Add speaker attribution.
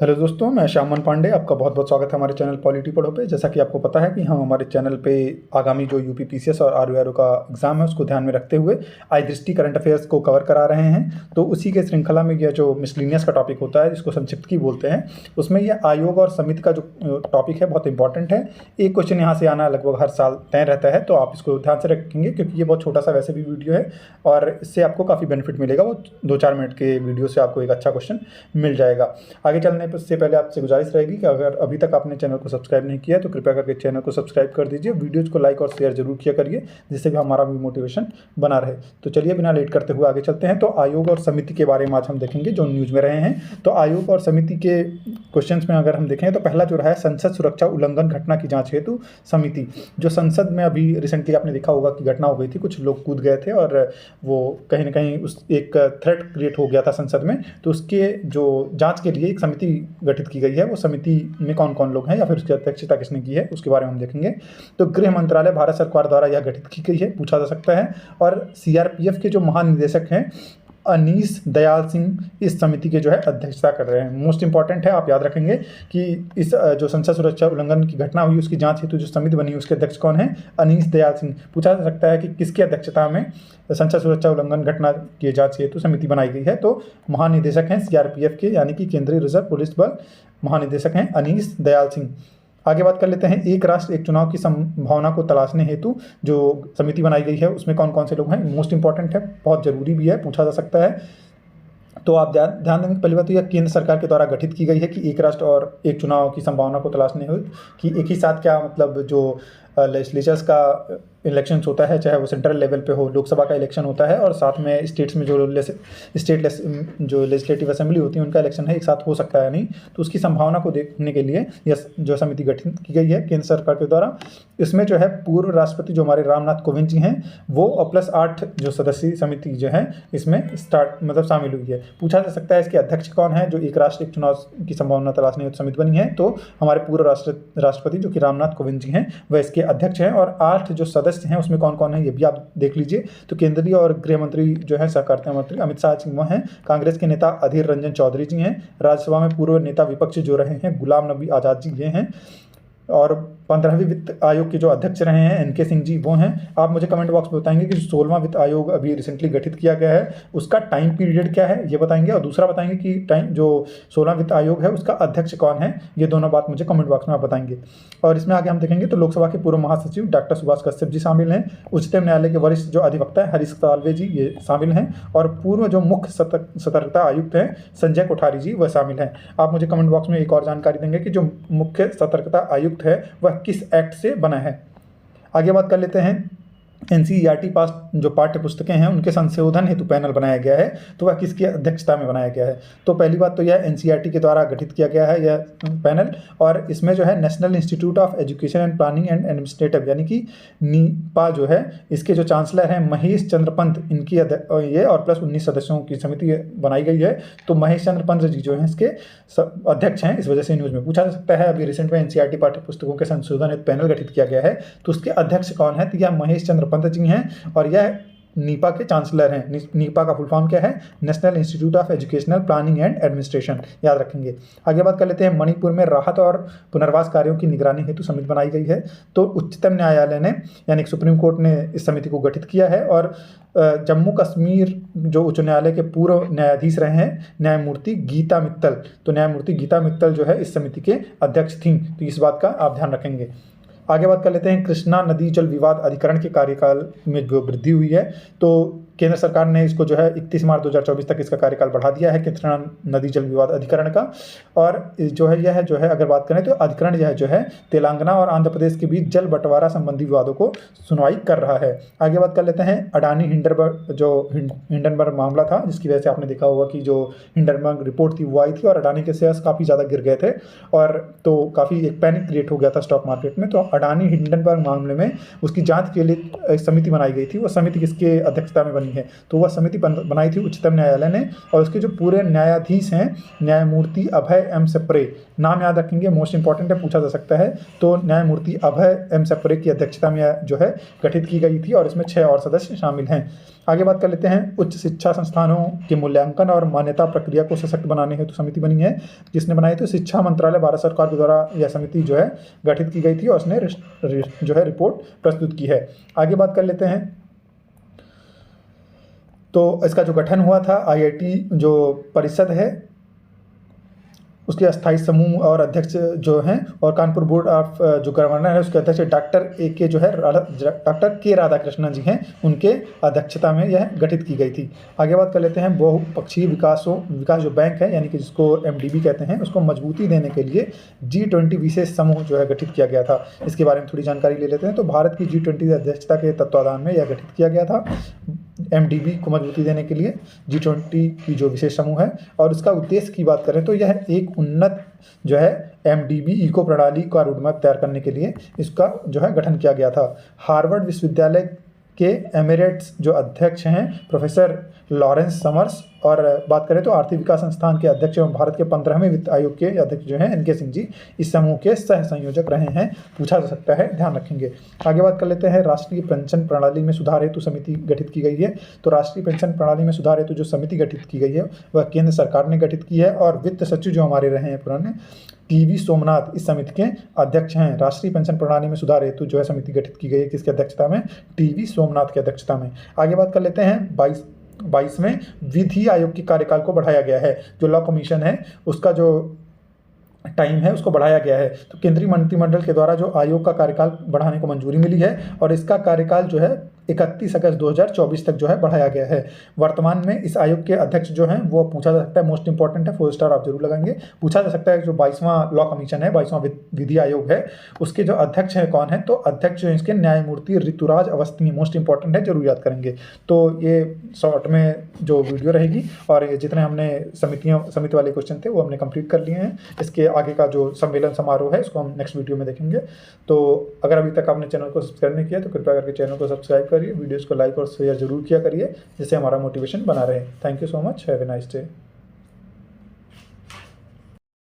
Speaker 1: Hello दोस्तों, मैं श्यामन पांडे। आपका बहुत बहुत स्वागत है हमारे चैनल पॉलिटी पढ़ो पे। जैसा कि आपको पता है कि हम हमारे चैनल पे आगामी जो यूपी पीसीएस और आरओ का एग्ज़ाम है उसको ध्यान में रखते हुए आई दृष्टि करंट अफेयर्स को कवर करा रहे हैं। तो उसी के श्रृंखला में यह जो मिसलिनियस का टॉपिक होता है, जिसको संक्षिप्त की बोलते हैं, उसमें यह आयोग और समिति का जो टॉपिक है बहुत इंपॉर्टेंट है। एक क्वेश्चन यहाँ से आना लगभग हर साल तय रहता है, तो आप इसको ध्यान से रखेंगे क्योंकि ये बहुत छोटा सा वैसे भी वीडियो है और इससे आपको काफ़ी बेनिफिट मिलेगा। वो 2-4 मिनट के वीडियो से आपको एक अच्छा क्वेश्चन मिल जाएगा। आगे चलने से पहले आपसे गुजारिश रहेगी कि अगर अभी तक आपने चैनल को सब्सक्राइब नहीं किया है तो कृपया करके चैनल को सब्सक्राइब कर दीजिए। वीडियोज़ को लाइक और शेयर जरूर किया करिए, जिससे कि हमारा भी मोटिवेशन बना रहे। तो चलिए बिना लेट करते हुए आगे चलते हैं। तो आयोग और समिति के बारे में आज हम देखेंगे जो न्यूज़ में रहे हैं। तो आयोग और समिति के क्वेश्चंस में अगर हम देखें तो पहला जो रहा है, संसद सुरक्षा उल्लंघन घटना की जांच हेतु समिति। जो संसद में अभी रिसेंटली आपने देखा होगा कि घटना हो गई थी, कुछ लोग कूद गए थे और वो कहीं ना कहीं उस एक थ्रेट क्रिएट हो गया था संसद में। तो उसके जो जांच के लिए एक समिति गठित की गई है। वो समिति में कौन कौन लोग हैं या फिर उसकी अध्यक्षता किसने की है उसके बारे में हम देखेंगे। तो गृह मंत्रालय भारत सरकार द्वारा यह गठित की गई है, पूछा जा सकता है। और सीआरपीएफ के जो महानिदेशक हैं अनीस दयाल सिंह इस समिति के जो है अध्यक्षता कर रहे हैं। मोस्ट इंपॉर्टेंट है, आप याद रखेंगे कि इस जो संसद सुरक्षा उल्लंघन की घटना हुई उसकी जांच हेतु जो समिति बनी उसके अध्यक्ष कौन है, अनीस दयाल सिंह। पूछा जा सकता है कि किसकी अध्यक्षता में संसद सुरक्षा उल्लंघन घटना की जांच हेतु समिति बनाई गई है। तो महानिदेशक हैं सीआरपीएफ के, यानी कि केंद्रीय रिजर्व पुलिस बल महानिदेशक हैं अनीस दयाल सिंह। आगे बात कर लेते हैं, एक राष्ट्र एक चुनाव की संभावना को तलाशने हेतु जो समिति बनाई गई है उसमें कौन कौन से लोग हैं। मोस्ट इंपॉर्टेंट है, बहुत जरूरी भी है, पूछा जा सकता है। तो आप ध्यान देंगे, पहली बात तो यह केंद्र सरकार के द्वारा गठित की गई है कि एक राष्ट्र और एक चुनाव की संभावना को तलाशने हेतु कि एक ही साथ क्या मतलब जो लेजिस्लेचर्स का इलेक्शंस होता है, चाहे वो सेंट्रल लेवल पे हो, लोकसभा का इलेक्शन होता है और साथ में स्टेट्स में जो जो लेजिस्लेटिव असेंबली होती है उनका इलेक्शन है, एक साथ हो सकता है नहीं। तो उसकी संभावना को देखने के लिए यह जो समिति गठित की गई है केंद्र सरकार के द्वारा। इसमें जो है पूर्व राष्ट्रपति जो हमारे रामनाथ कोविंद जी हैं वो +8 जो सदस्यीय समिति जो है इसमें शामिल हुई है। पूछा जा सकता है इसके अध्यक्ष कौन है। जो एक राष्ट्र एक चुनाव की संभावना तलाशने हेतु समिति बनी है, तो हमारे पूर्व राष्ट्रपति जो कि रामनाथ कोविंद जी हैं वह इसके अध्यक्ष हैं। और 8 जो सदस्य हैं उसमें कौन कौन है ये भी आप देख लीजिए। तो केंद्रीय और गृह मंत्री जो है सहकारिता मंत्री अमित शाह जी वो हैं, कांग्रेस के नेता अधीर रंजन चौधरी जी हैं, राज्यसभा में पूर्व नेता विपक्ष जो रहे हैं गुलाम नबी आज़ाद जी ये हैं, और 15वीं वित्त आयोग के जो अध्यक्ष रहे हैं एनके सिंह जी वो हैं। आप मुझे कमेंट बॉक्स में बताएंगे कि 16वां वित्त आयोग अभी रिसेंटली गठित किया गया है उसका टाइम पीरियड क्या है ये बताएंगे, और दूसरा बताएंगे कि टाइम जो 16वां वित्त आयोग है उसका अध्यक्ष कौन है। ये दोनों बात मुझे कमेंट बॉक्स में आप बताएंगे। और इसमें आगे हम देखेंगे तो लोकसभा के पूर्व महासचिव डॉक्टर सुभाष कश्यप जी शामिल हैं, उच्चतम न्यायालय के वरिष्ठ जो अधिवक्ता है हरीश साल्वे जी ये शामिल हैं, और पूर्व जो मुख्य सतर्कता आयुक्त हैं संजय कोठारी जी वह शामिल हैं। आप मुझे कमेंट बॉक्स में एक और जानकारी देंगे कि जो मुख्य सतर्कता आयुक्त है वह किस एक्ट से बना है। आगे बात कर लेते हैं, एनसीईआरटी पास जो पाठ्य पुस्तकें हैं उनके संशोधन हेतु पैनल बनाया गया है, तो वह किसकी अध्यक्षता में बनाया गया है। तो पहली बात तो यह एनसीईआरटी के द्वारा गठित किया गया है यह पैनल, और इसमें जो है national institute of education and planning and administrative यानी कि नीपा जो है इसके जो चांसलर हैं महेश चंद्र पंत, इनकी ये और +19 सदस्यों की समिति बनाई गई है। तो महेश चंद्र पंत जी जो हैं इसके अध्यक्ष हैं, इस वजह से न्यूज़ में पूछा जा सकता है। अभी रिसेंट में एनसीईआरटी पाठ्य पुस्तकों के संशोधन हेतु पैनल गठित किया गया है, तो उसके अध्यक्ष कौन है, तो यह महेश चंद्र पंत जी हैं और यह नीपा के चांसलर हैं। नीपा का फुल फॉर्म क्या है, national institute of educational planning and administration, याद रखेंगे। आगे बात कर लेते हैं, मणिपुर में राहत और पुनर्वास कार्यों की निगरानी हेतु समिति बनाई गई है। तो उच्चतम न्यायालय ने यानी सुप्रीम कोर्ट ने इस समिति को गठित किया है, और जम्मू कश्मीर जो उच्च न्यायालय के पूर्व न्यायाधीश रहे हैं न्यायमूर्ति गीता मित्तल, तो न्यायमूर्ति गीता मित्तल जो है इस समिति के अध्यक्ष थीं। तो इस बात का आप ध्यान रखेंगे। आगे बात कर लेते हैं, कृष्णा नदी जल विवाद अधिकरण के कार्यकाल में जो वृद्धि हुई है, तो केंद्र सरकार ने इसको जो है 31 मार्च 2024 तक इसका कार्यकाल बढ़ा दिया है कृष्णा नदी जल विवाद अधिकरण का। और जो है यह जो है अगर बात करें तो अधिकरण यह जो है तेलंगाना और आंध्र प्रदेश के बीच जल बंटवारा संबंधी विवादों को सुनवाई कर रहा है। आगे बात कर लेते हैं, अडानी हिंडनबर्ग मामला था, जिसकी वजह से आपने देखा होगा कि जो हिंडनबर्ग रिपोर्ट थी वो आई थी और अडानी के शेयर्स काफ़ी ज़्यादा गिर गए थे, और तो काफ़ी एक पैनिक क्रिएट हो गया था स्टॉक मार्केट में। तो अडानी हिंडनबर्ग मामले में उसकी जाँच के लिए एक समिति बनाई गई थी। वो समिति किसके अध्यक्षता में बनी है। तो वह समिति बनाई थी उच्चतम न्यायालय ने, और उसके जो पूरे न्यायाधीश हैं न्यायमूर्ति अभय एम सप्रे, नाम याद रखेंगे, मोस्ट इंपॉर्टेंट है, पूछा जा सकता है। तो न्यायमूर्ति अभय एम सप्रे की अध्यक्षता में जो है गठित की गई थी, और इसमें 6 और सदस्य शामिल हैं। आगे बात कर लेते हैं। उच्च शिक्षा संस्थानों के मूल्यांकन और मान्यता प्रक्रिया को सशक्त बनाने हेतु समिति बनी है। जिसने बनाई थी? शिक्षा मंत्रालय, भारत सरकार के द्वारा यह समिति जो है गठित की गई थी, और उसने जो है रिपोर्ट प्रस्तुत की है। आगे बात कर लेते हैं। तो इसका जो गठन हुआ था, IIT जो परिषद है उसके अस्थायी समूह और अध्यक्ष जो हैं, और कानपुर बोर्ड ऑफ जो गवर्नर है उसके अध्यक्ष डॉक्टर के राधाकृष्णन जी हैं, उनके अध्यक्षता में यह गठित की गई थी। आगे बात कर लेते हैं। बहुपक्षीय विकास जो बैंक है, यानी कि जिसको MDB कहते हैं, उसको मजबूती देने के लिए G20 विशेष समूह जो है गठित किया गया था। इसके बारे में थोड़ी जानकारी ले लेते हैं। तो भारत की G20 अध्यक्षता के तत्वाधान में यह गठित किया गया था MDB को मजबूती देने के लिए, G20 की जो विशेष समूह है। और इसका उद्देश्य की बात करें तो यह एक उन्नत जो है MDB इको प्रणाली का रोडमैप तैयार करने के लिए इसका जो है गठन किया गया था। हार्वर्ड विश्वविद्यालय के एमिरेट्स जो अध्यक्ष हैं प्रोफेसर लॉरेंस समर्स, और बात करें तो आर्थिक विकास संस्थान के अध्यक्ष एवं भारत के 15वें वित्त आयोग के अध्यक्ष जो हैं NK सिंह जी इस समूह के सह संयोजक रहे हैं। पूछा जा सकता है, ध्यान रखेंगे। आगे बात कर लेते हैं। राष्ट्रीय पेंशन प्रणाली में सुधार हेतु समिति गठित की गई है। तो राष्ट्रीय पेंशन प्रणाली में सुधार हेतु जो समिति गठित की गई है वह केंद्र सरकार ने गठित की है, और वित्त सचिव जो हमारे रहे हैं पुराने TV सोमनाथ इस समिति के अध्यक्ष हैं। राष्ट्रीय पेंशन प्रणाली में सुधार हेतु जो है समिति गठित की गई है, किसकी अध्यक्षता में? TV सोमनाथ की अध्यक्षता में। आगे बात कर लेते हैं। 22वें विधि आयोग के कार्यकाल को बढ़ाया गया है। जो लॉ कमीशन है उसका जो टाइम है उसको बढ़ाया गया है। तो केंद्रीय मंत्रिमंडल के द्वारा जो आयोग का कार्यकाल बढ़ाने को मंजूरी मिली है, और इसका कार्यकाल जो है 31 अगस्त 2024 तक जो है बढ़ाया गया है। वर्तमान में इस आयोग के अध्यक्ष जो हैं वो पूछा जा सकता है, मोस्ट इंपॉर्टेंट है, 4 स्टार आप जरूर लगाएंगे। पूछा जा सकता है जो 22वां लॉ कमीशन है, 22वां विधि आयोग है, उसके जो अध्यक्ष हैं कौन है? तो अध्यक्ष जो है इसके न्यायमूर्ति ऋतुराज अवस्थी, मोस्ट इंपॉर्टेंट है, जरूर याद करेंगे। तो ये शॉर्ट में जो वीडियो रहेगी, और ये जितने हमने समिति वाले क्वेश्चन थे वो हमने कंप्लीट कर लिए हैं। इसके आगे का जो सम्मेलन समारोह है उसको हम नेक्स्ट वीडियो में देखेंगे। तो अगर अभी तक आपने चैनल को सब्सक्राइब नहीं किया तो कृपया करके चैनल को सब्सक्राइब करिए, वीडियोस को लाइक और शेयर जरूर किया करिए, जिससे हमारा मोटिवेशन बना रहे। Thank you so much, have a nice day.